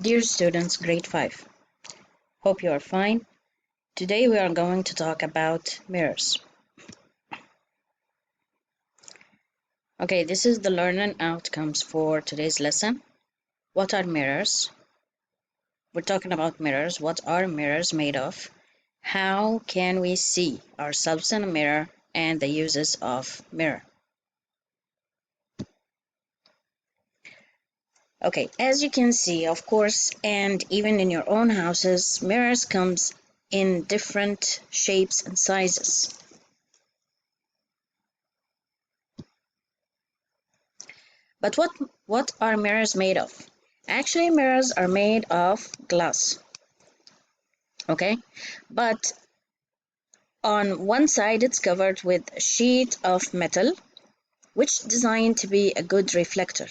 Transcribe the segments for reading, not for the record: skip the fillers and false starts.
Dear students, grade 5, hope you are fine. Today we are going to talk about mirrors. Okay, this is the learning outcomes for today's lesson. What are mirrors? We're talking about mirrors. What are mirrors made of? How can we see ourselves in a mirror and the uses of mirror? Okay, as you can see, of course, and even in your own houses, mirrors comes in different shapes and sizes. But what are mirrors made of? Actually, mirrors are made of glass. Okay? But on one side it's covered with a sheet of metal which is designed to be a good reflector.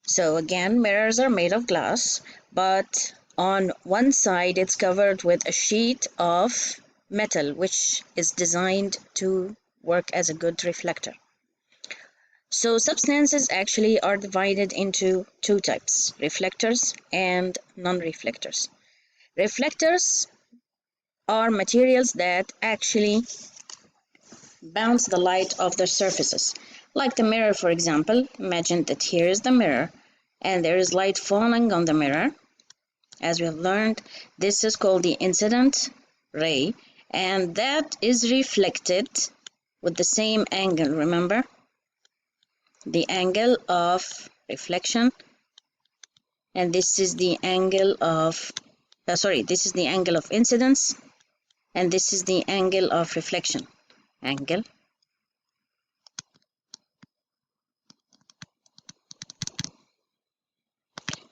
So again, mirrors are made of glass, but on one side it's covered with a sheet of metal which is designed to work as a good reflector. So substances actually are divided into two types, reflectors and non-reflectors. Reflectors are materials that actually bounce the light off their surfaces. Like the mirror, for example. Imagine that here is the mirror and there is light falling on the mirror. As we have learned, this is called the incident ray, and that is reflected with the same angle, remember? The angle of reflection, and this is the angle of this is the angle of incidence, and this is the angle of reflection. Angle.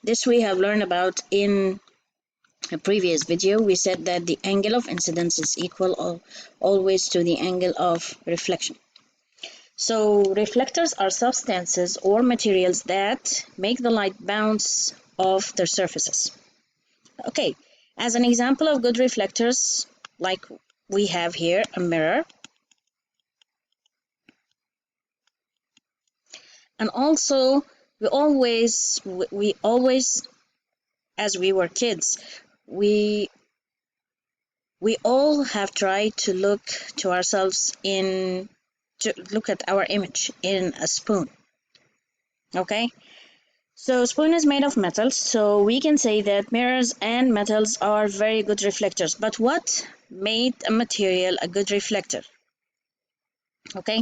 This we have learned about in a previous video. We said that the angle of incidence is equal always to the angle of reflection. So reflectors are substances or materials that make the light bounce off their surfaces. Okay, as an example of good reflectors, like we have here a mirror. And also, we always, as we were kids, we all have tried to look to ourselves to look at our image in a spoon. Okay, so spoon is made of metals, so we can say that mirrors and metals are very good reflectors. But what made a material a good reflector? Okay,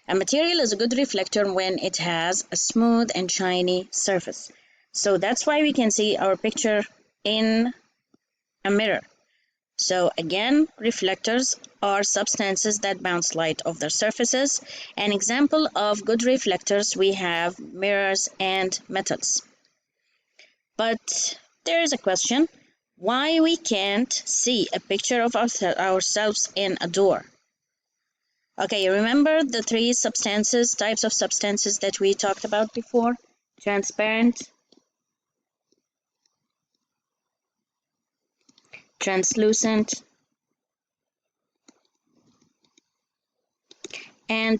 a material is a good reflector when it has a smooth and shiny surface. So that's why we can see our picture in a mirror. So again, reflectors are substances that bounce light off their surfaces. An example of good reflectors, we have mirrors and metals. But there is a question, why we can't see a picture of ourselves in a door? Okay, remember the three types of substances that we talked about before? Transparent, translucent, and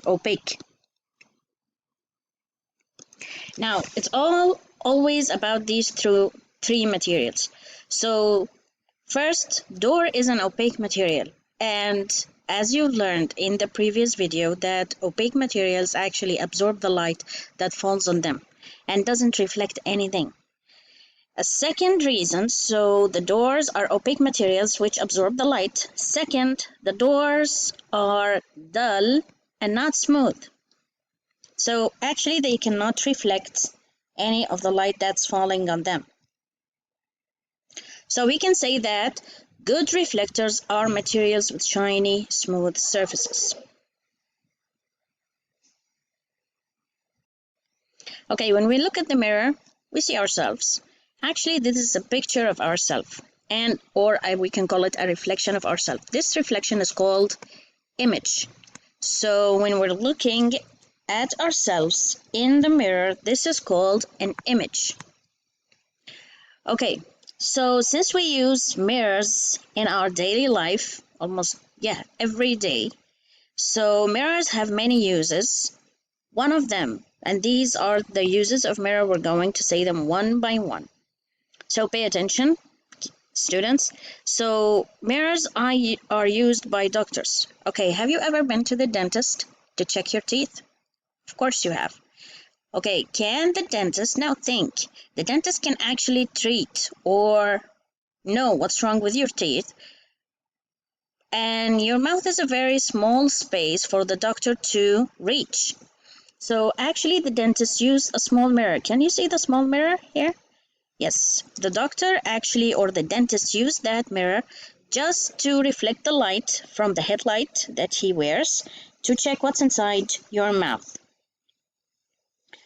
opaque. Now, it's always about these three materials. So, first, door is an opaque material, and as you learned in the previous video, that opaque materials actually absorb the light that falls on them and doesn't reflect anything. A second reason, so the doors are opaque materials which absorb the light. Second, the doors are dull and not smooth. So actually they cannot reflect any of the light that's falling on them. So we can say that good reflectors are materials with shiny, smooth surfaces. Okay, when we look at the mirror, we see ourselves. Actually, this is a picture of ourselves, we can call it a reflection of ourselves. This reflection is called image. So when we're looking at ourselves in the mirror, this is called an image. Okay, so since we use mirrors in our daily life, almost every day, so mirrors have many uses. One of them And these are the uses of mirror. We're going to say them one by one. So pay attention, students. So mirrors are used by doctors. Okay, have you ever been to the dentist to check your teeth? Of course you have. Okay, can the dentist, now think, the dentist can actually treat or know what's wrong with your teeth, and your mouth is a very small space for the doctor to reach. So actually the dentist used a small mirror. Can you see the small mirror here? Yes, the doctor actually, or the dentist, used that mirror just to reflect the light from the headlight that he wears to check what's inside your mouth.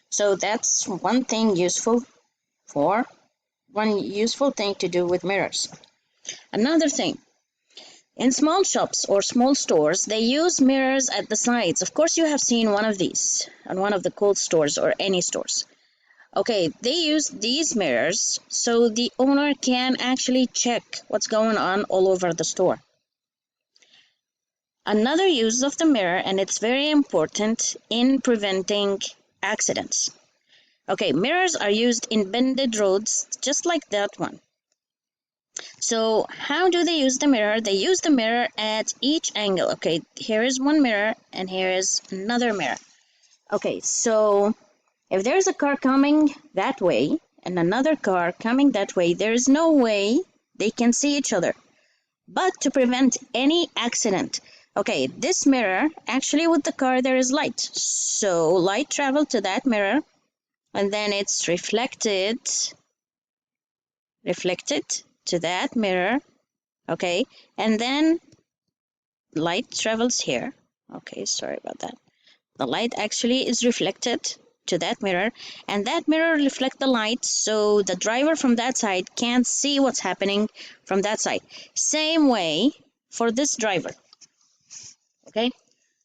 So that's one useful thing to do with mirrors. Another thing, in small shops or small stores, they use mirrors at the sides. Of course, you have seen one of these on one of the cold stores or any stores. Okay, they use these mirrors so the owner can actually check what's going on all over the store. Another use of the mirror, and it's very important in preventing accidents. Okay, mirrors are used in bended roads just like that one. So how do they use the mirror? They use the mirror at each angle. Okay, here is one mirror and here is another mirror. Okay, so if there's a car coming that way and another car coming that way, there is no way they can see each other. But to prevent any accident, okay, this mirror, actually with the car there is light. So light travels to that mirror and then it's reflected to that mirror, okay, and then light travels here. Okay, sorry about that. The light actually is reflected to that mirror, and that mirror reflects the light so the driver from that side can't see what's happening from that side. Same way for this driver. Okay,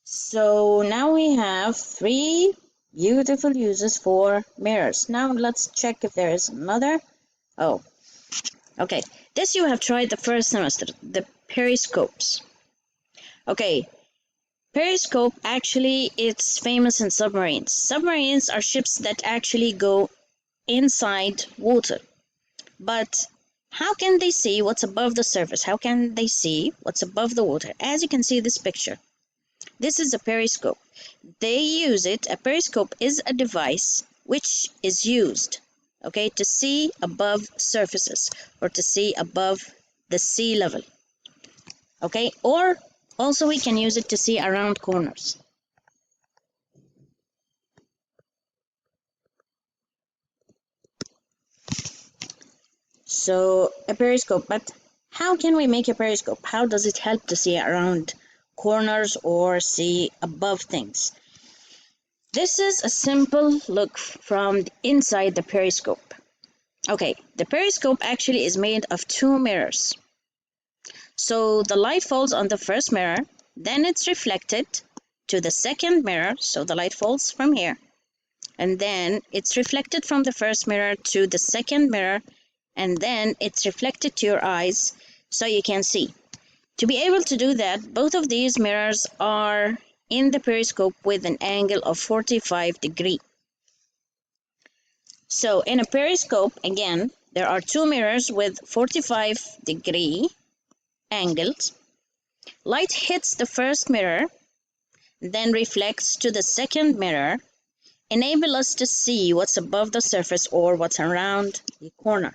so now we have 3 beautiful uses for mirrors. Now let's check if there is another. Oh, okay, this you have tried the first semester, the periscopes. Okay, Periscope, actually, it's famous in submarines. Submarines are ships that actually go inside water. But how can they see what's above the surface? How can they see what's above the water? As you can see this picture, this is a periscope. They use it, a periscope is a device which is used, okay, to see above surfaces or to see above the sea level. Okay, or also we can use it to see around corners. So a periscope, but how can we make a periscope? How does it help to see around corners or see above things? This is a simple look from inside the periscope. Okay, the periscope actually is made of 2 mirrors. So the light falls on the first mirror, then it's reflected to the second mirror, so the light falls from here, and then it's reflected from the first mirror to the second mirror, and then it's reflected to your eyes so you can see. To be able to do that, both of these mirrors are in the periscope with an angle of 45 degrees. So in a periscope, again, there are 2 mirrors with 45-degree angles. Light hits the first mirror, then reflects to the second mirror, enable us to see what's above the surface or what's around the corner.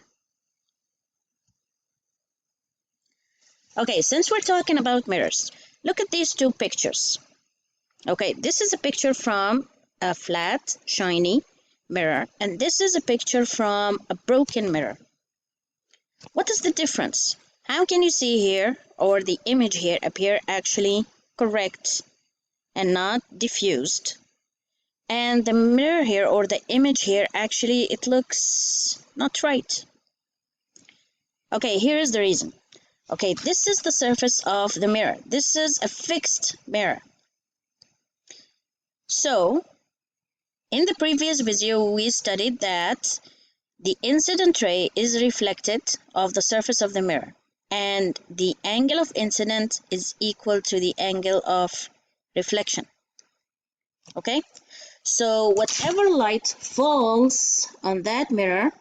Okay, since we're talking about mirrors, look at these 2 pictures. Okay, this is a picture from a flat, shiny mirror, and this is a picture from a broken mirror. What is the difference? How can you see here, or the image here appear actually correct and not diffused? And the mirror here, or the image here, actually it looks not right. Okay, here is the reason. Okay, this is the surface of the mirror. This is a fixed mirror. So, in the previous video, we studied that the incident ray is reflected of the surface of the mirror, and the angle of incident is equal to the angle of reflection. Okay, So whatever light falls on that mirror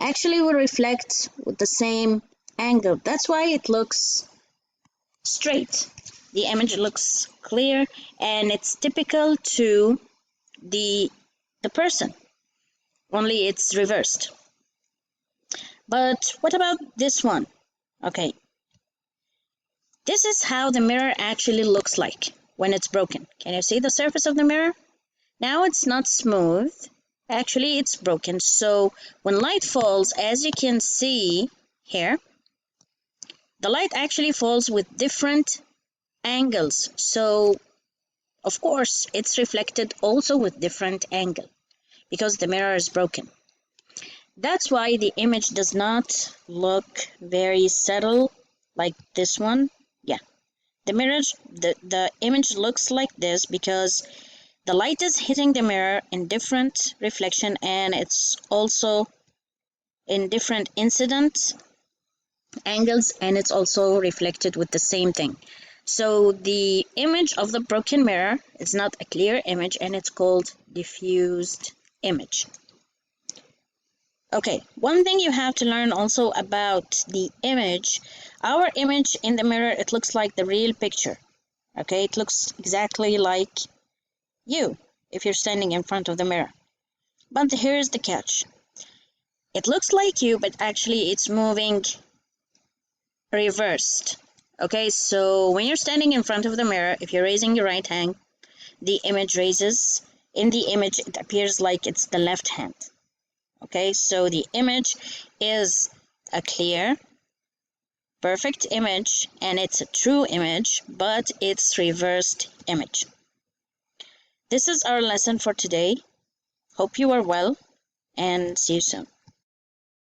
actually will reflect with the same angle. That's why it looks straight. The image looks clear and it's typical to the person, only it's reversed. But what about this one? Okay, this is how the mirror actually looks like when it's broken. Can you see the surface of the mirror? Now it's not smooth. Actually, it's broken. So when light falls, as you can see here, the light actually falls with different angles. So of course, it's reflected also with different angle because the mirror is broken. That's why the image does not look very subtle like this one. Yeah, the image looks like this because the light is hitting the mirror in different reflection and it's also in different incident angles and it's also reflected with the same thing. So the image of the broken mirror is not a clear image and it's called diffused image. Okay, one thing you have to learn also about the image, our image in the mirror, it looks like the real picture. Okay, it looks exactly like you if you're standing in front of the mirror. But here's the catch. It looks like you, but actually it's moving reversed. Okay, so when you're standing in front of the mirror, if you're raising your right hand, the image raises. In the image, it appears like it's the left hand. Okay, so the image is a clear, perfect image, and it's a true image, but it's reversed image. This is our lesson for today. Hope you are well, and see you soon.